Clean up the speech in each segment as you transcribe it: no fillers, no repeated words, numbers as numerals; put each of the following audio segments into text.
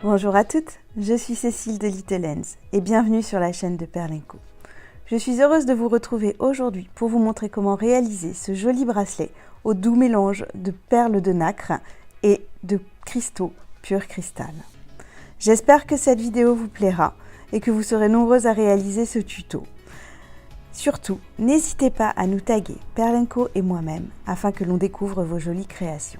Bonjour à toutes, je suis Cécile de Little Lens et bienvenue sur la chaîne de Perle & Co. Je suis heureuse de vous retrouver aujourd'hui pour vous montrer comment réaliser ce joli bracelet au doux mélange de perles de nacre et de cristaux pur cristal. J'espère que cette vidéo vous plaira et que vous serez nombreuses à réaliser ce tuto. Surtout, n'hésitez pas à nous taguer Perle & Co et moi-même afin que l'on découvre vos jolies créations.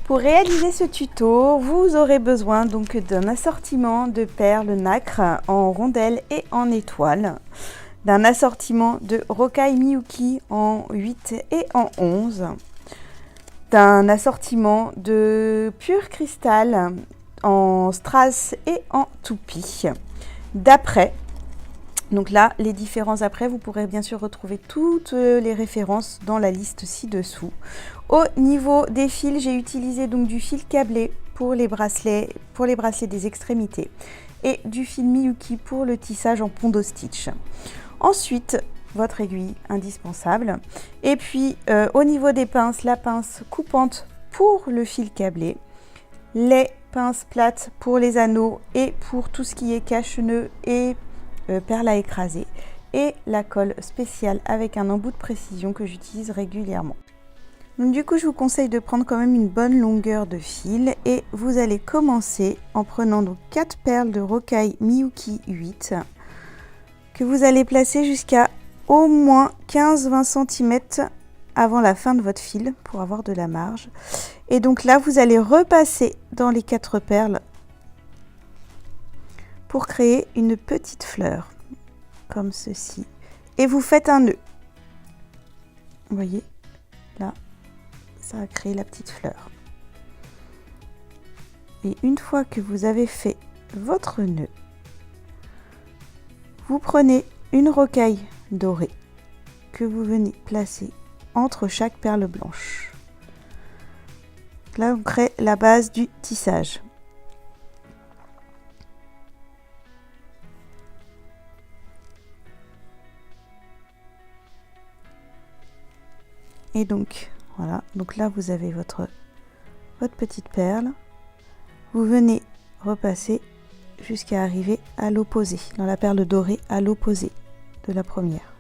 Pour réaliser ce tuto, vous aurez besoin donc d'un assortiment de perles nacre en rondelles et en étoiles, d'un assortiment de rocaille Miyuki en 8 et en 11, d'un assortiment de pur cristal en strass et en toupie, d'après. Donc là, les différents après, vous pourrez bien sûr retrouver toutes les références dans la liste ci-dessous. Au niveau des fils, j'ai utilisé donc du fil câblé pour les bracelets des extrémités et du fil Miyuki pour le tissage en pondo stitch. Ensuite, votre aiguille indispensable. Et puis, au niveau des pinces, la pince coupante pour le fil câblé, les pinces plates pour les anneaux et pour tout ce qui est cache-nœud et perles à écraser, et la colle spéciale avec un embout de précision que j'utilise régulièrement. Donc du coup, je vous conseille de prendre quand même une bonne longueur de fil et vous allez commencer en prenant donc 4 perles de rocaille Miyuki 8 que vous allez placer jusqu'à au moins 15-20 cm avant la fin de votre fil pour avoir de la marge. Et donc là, vous allez repasser dans les 4 perles pour créer une petite fleur comme ceci, et vous faites un nœud. Vous voyez là, ça a créé la petite fleur. Et une fois que vous avez fait votre nœud, vous prenez une rocaille dorée que vous venez placer entre chaque perle blanche. Là, on crée la base du tissage. Et donc, voilà, donc là vous avez votre petite perle. Vous venez repasser jusqu'à arriver à l'opposé, dans la perle dorée à l'opposé de la première.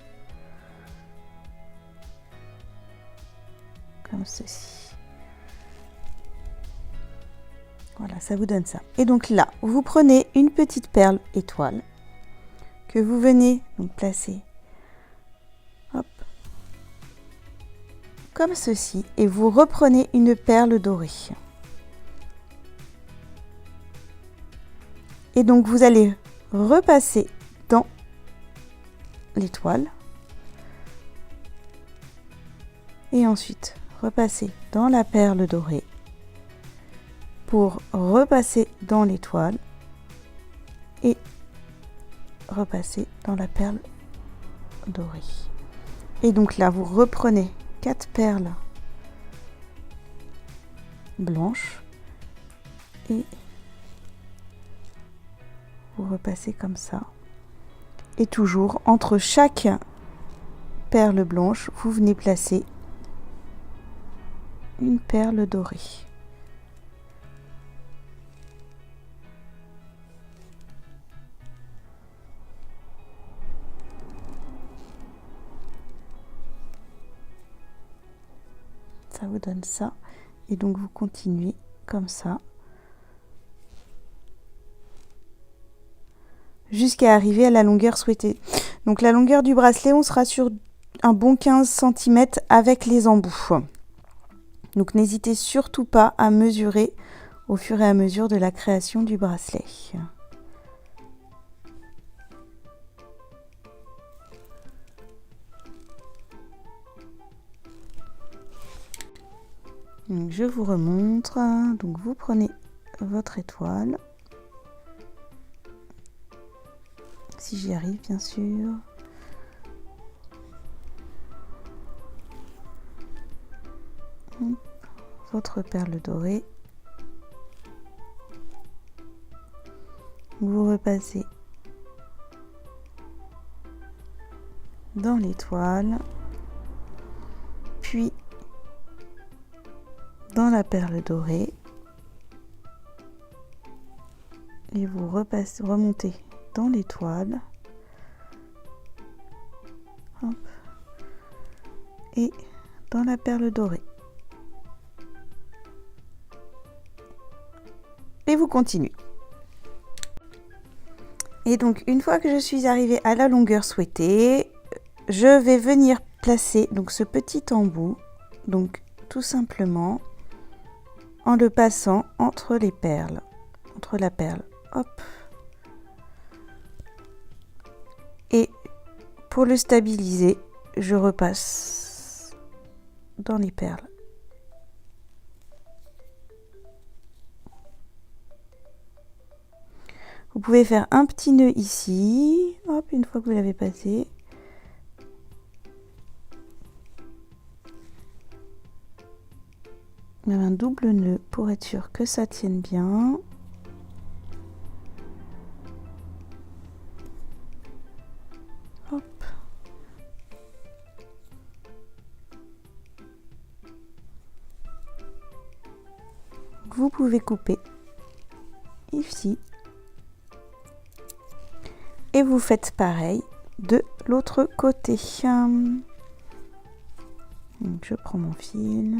Comme ceci. Voilà, ça vous donne ça. Et donc là, vous prenez une petite perle étoile que vous venez donc placer comme ceci, et vous reprenez une perle dorée. Et donc vous allez repasser dans l'étoile et ensuite repasser dans la perle dorée pour repasser dans l'étoile et repasser dans la perle dorée. Et donc là vous reprenez 4 perles blanches et vous repassez comme ça, et toujours entre chaque perle blanche vous venez placer une perle dorée. Ça vous donne ça, et donc vous continuez comme ça jusqu'à arriver à la longueur souhaitée. Donc la longueur du bracelet, on sera sur un bon 15 cm avec les embouts. Donc n'hésitez surtout pas à mesurer au fur et à mesure de la création du bracelet. Donc je vous remontre. Donc vous prenez votre étoile, si j'y arrive bien sûr. Votre perle dorée. Vous repassez dans l'étoile, puis dans la perle dorée, et vous remontez dans l'étoile. Et dans la perle dorée. Et vous continuez. Et donc une fois que je suis arrivée à la longueur souhaitée, je vais venir placer donc ce petit embout, donc tout simplement en le passant entre les perles, entre la perle, hop. Et pour le stabiliser, je repasse dans les perles. Vous pouvez faire un petit nœud ici, hop, une fois que vous l'avez passé. Même un double nœud pour être sûr que ça tienne bien. Hop. Vous pouvez couper ici. Et vous faites pareil de l'autre côté. Donc je prends mon fil.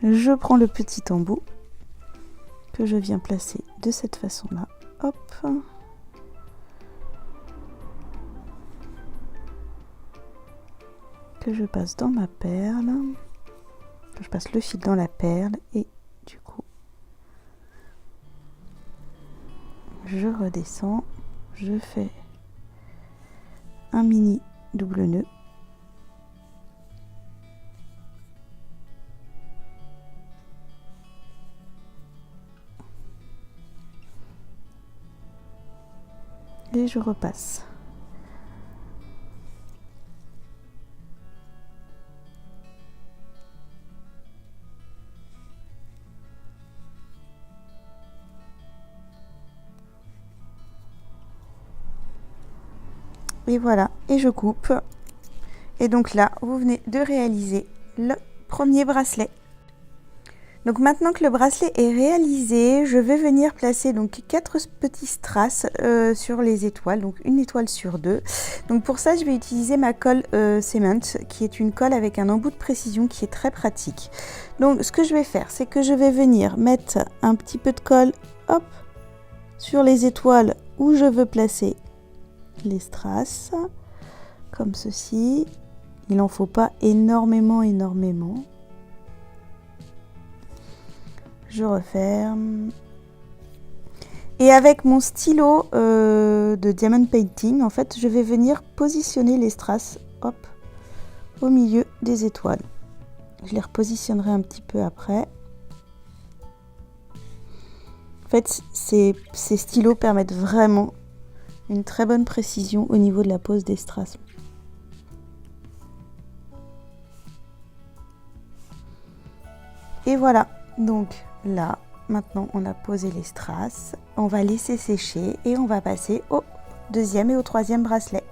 Je prends le petit embout que je viens placer de cette façon-là. Hop. Que je passe dans ma perle. Je passe le fil dans la perle et du coup, je redescends, je fais un mini double nœud. Et je repasse. Et voilà, et je coupe. Et donc là, vous venez de réaliser le premier bracelet. Donc maintenant que le bracelet est réalisé, je vais venir placer donc 4 petits strass sur les étoiles, donc une étoile sur 2. Donc pour ça, je vais utiliser ma colle Cement, qui est une colle avec un embout de précision qui est très pratique. Donc ce que je vais faire, c'est que je vais venir mettre un petit peu de colle, hop, sur les étoiles où je veux placer les strass, comme ceci. Il n'en faut pas énormément. Je referme. Et avec mon stylo de Diamond Painting, en fait, je vais venir positionner les strass, hop, au milieu des étoiles. Je les repositionnerai un petit peu après. En fait, ces stylos permettent vraiment une très bonne précision au niveau de la pose des strass. Et voilà, donc là, maintenant on a posé les strass, on va laisser sécher et on va passer au deuxième et au troisième bracelet.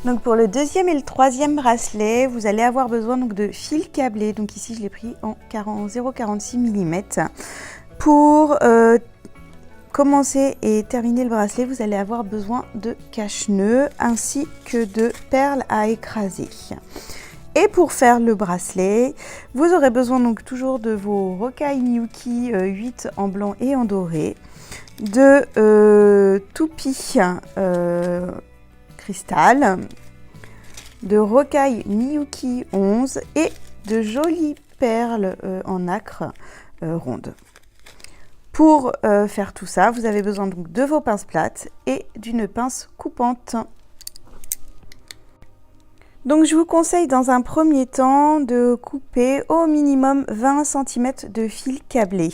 Donc pour le deuxième et le troisième bracelet, vous allez avoir besoin donc de fil câblé. Donc ici je l'ai pris en 0,46 mm. Pour commencer et terminer le bracelet, vous allez avoir besoin de cache-nœuds ainsi que de perles à écraser. Et pour faire le bracelet, vous aurez besoin donc toujours de vos rocailles Miyuki 8 en blanc et en doré, de toupies cristal, de rocailles Miyuki 11 et de jolies perles en nacre rondes. Pour faire tout ça, vous avez besoin donc de vos pinces plates et d'une pince coupante. Donc je vous conseille dans un premier temps de couper au minimum 20 cm de fil câblé.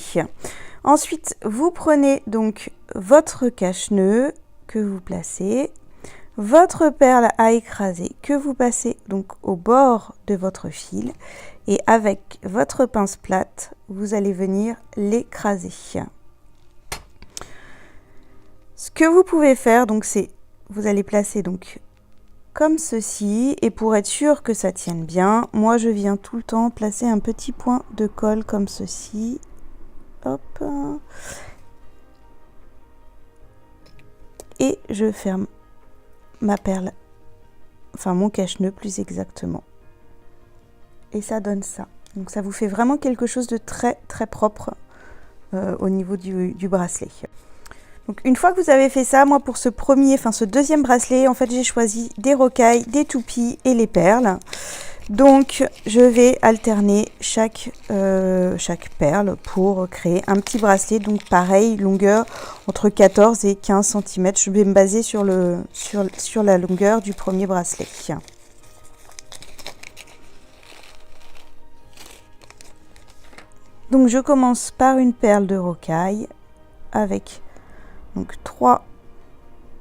Ensuite, vous prenez donc votre cache-nœud que vous placez, votre perle à écraser que vous passez donc au bord de votre fil et avec votre pince plate, vous allez venir l'écraser. Ce que vous pouvez faire donc c'est vous allez placer donc comme ceci, et pour être sûr que ça tienne bien, moi je viens tout le temps placer un petit point de colle comme ceci. hop. Et je ferme ma perle, enfin mon cache-nœud plus exactement. Et ça donne ça. Donc ça vous fait vraiment quelque chose de très très propre au niveau du bracelet. Donc une fois que vous avez fait ça, moi pour ce deuxième bracelet, en fait j'ai choisi des rocailles, des toupies et les perles. Donc je vais alterner chaque perle pour créer un petit bracelet. Donc pareil, longueur entre 14 et 15 cm. Je vais me baser sur la longueur du premier bracelet. Donc je commence par une perle de rocaille avec donc 3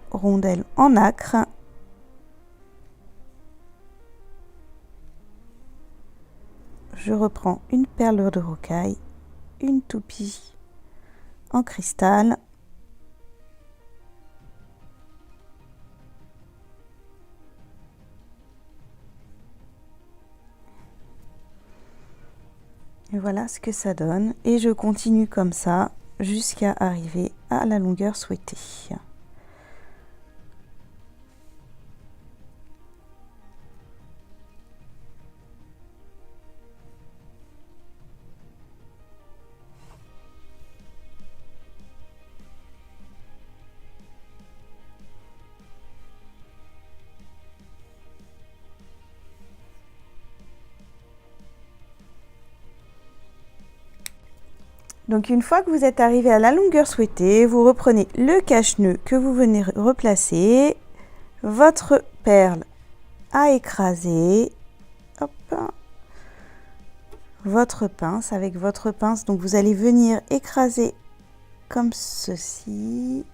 rondelles en nacre. Je reprends une perle de rocaille, une toupie en cristal, et voilà ce que ça donne. Et je continue comme ça jusqu'à arriver à la longueur souhaitée. Donc une fois que vous êtes arrivé à la longueur souhaitée, vous reprenez le cache-nœud que vous venez replacer, votre perle à écraser, hop, votre pince, avec votre pince, donc vous allez venir écraser comme ceci.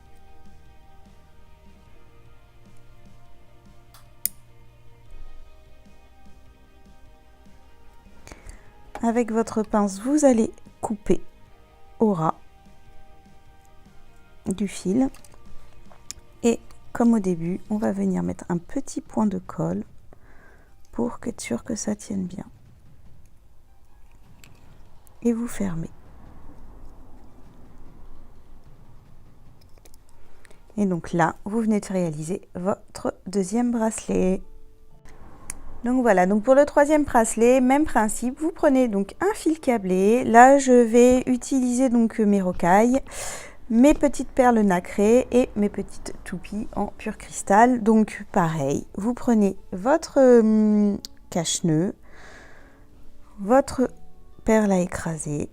Avec votre pince, vous allez couper au ras du fil. Et comme au début, on va venir mettre un petit point de colle pour être sûr que ça tienne bien. Et vous fermez. Et donc là, vous venez de réaliser votre deuxième bracelet. Donc voilà, donc pour le troisième bracelet, même principe, vous prenez donc un fil câblé. Là, je vais utiliser donc mes rocailles, mes petites perles nacrées et mes petites toupies en pur cristal. Donc pareil, vous prenez votre cache-nœud, votre perle à écraser,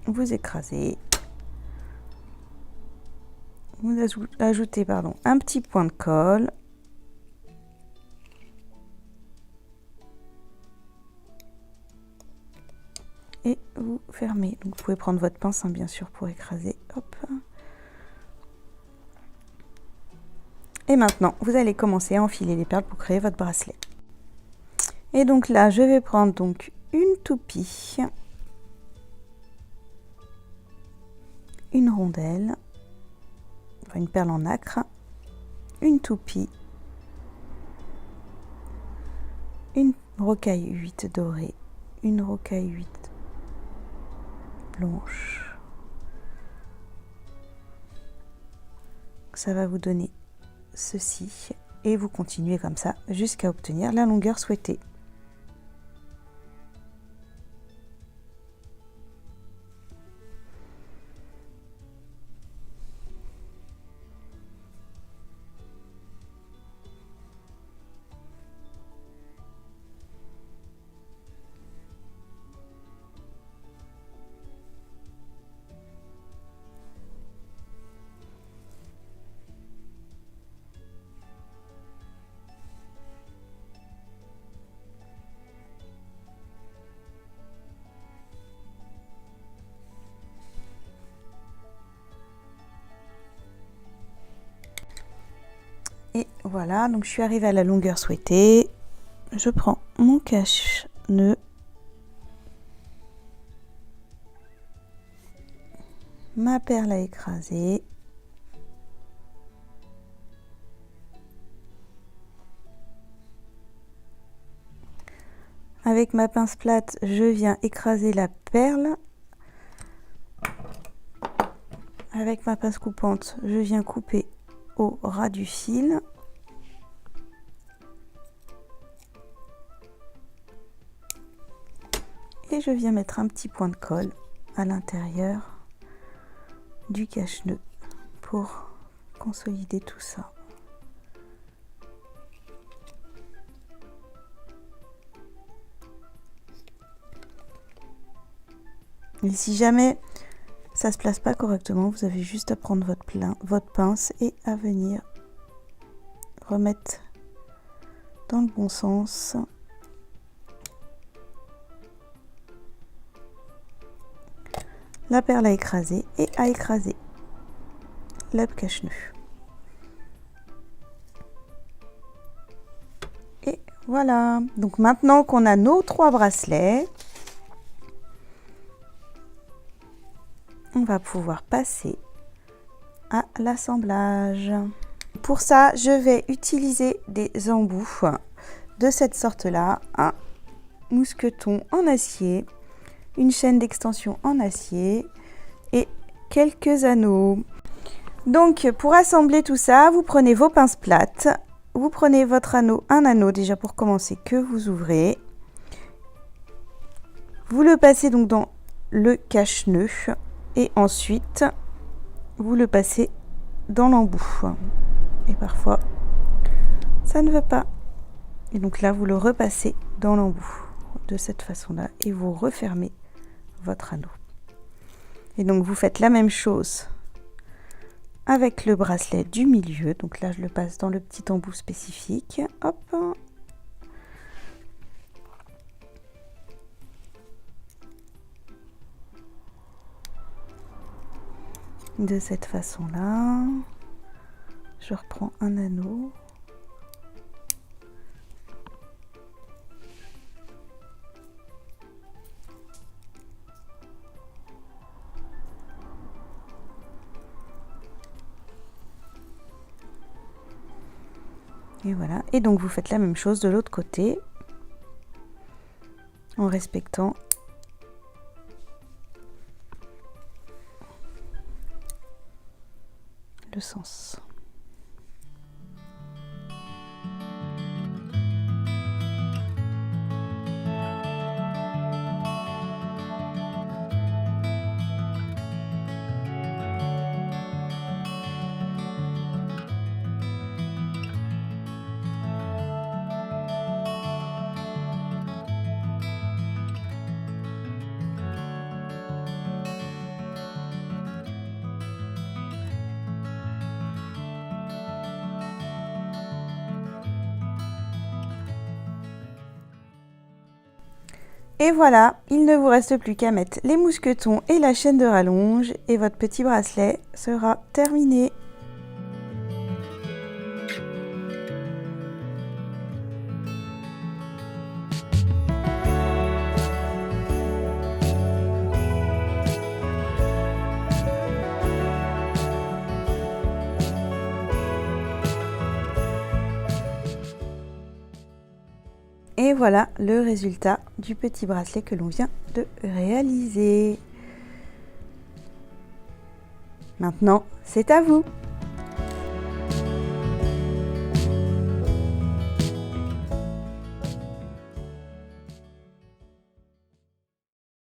vous écrasez, vous ajoutez un petit point de colle. Et vous fermez. Donc vous pouvez prendre votre pince bien sûr pour écraser. Hop. Et maintenant, vous allez commencer à enfiler les perles pour créer votre bracelet. Et donc là, je vais prendre donc une toupie, une rondelle, enfin une perle en nacre, une toupie, une rocaille 8 dorée, une rocaille 8 blanche. Ça va vous donner ceci et vous continuez comme ça jusqu'à obtenir la longueur souhaitée. Et voilà, donc je suis arrivée à la longueur souhaitée. Je prends mon cache-nœud, ma perle à écraser, Avec ma pince plate, je viens écraser la perle. Avec ma pince coupante, je viens couper au ras du fil. Et je viens mettre un petit point de colle à l'intérieur du cache-nœud pour consolider tout ça. Et si jamais ça se place pas correctement, vous avez juste à prendre votre pince et à venir remettre dans le bon sens. La perle à écraser et à écraser le cache-nœud. Et voilà. Donc maintenant qu'on a nos 3 bracelets, on va pouvoir passer à l'assemblage. Pour ça, je vais utiliser des embouts de cette sorte-là, un mousqueton en acier, une chaîne d'extension en acier et quelques anneaux. Donc pour assembler tout ça, vous prenez vos pinces plates, vous prenez votre anneau, un anneau déjà pour commencer que vous ouvrez. Vous le passez donc dans le cache-nœud et ensuite vous le passez dans l'embout. Et parfois ça ne veut pas. Et donc là vous le repassez dans l'embout de cette façon-là et vous refermez votre anneau. Et donc vous faites la même chose avec le bracelet du milieu. Donc là je le passe dans le petit embout spécifique. Hop. De cette façon-là, je reprends un anneau. Et voilà. Et donc vous faites la même chose de l'autre côté en respectant le sens. Et voilà, il ne vous reste plus qu'à mettre les mousquetons et la chaîne de rallonge et votre petit bracelet sera terminé. Et voilà le résultat du petit bracelet que l'on vient de réaliser. Maintenant, c'est à vous!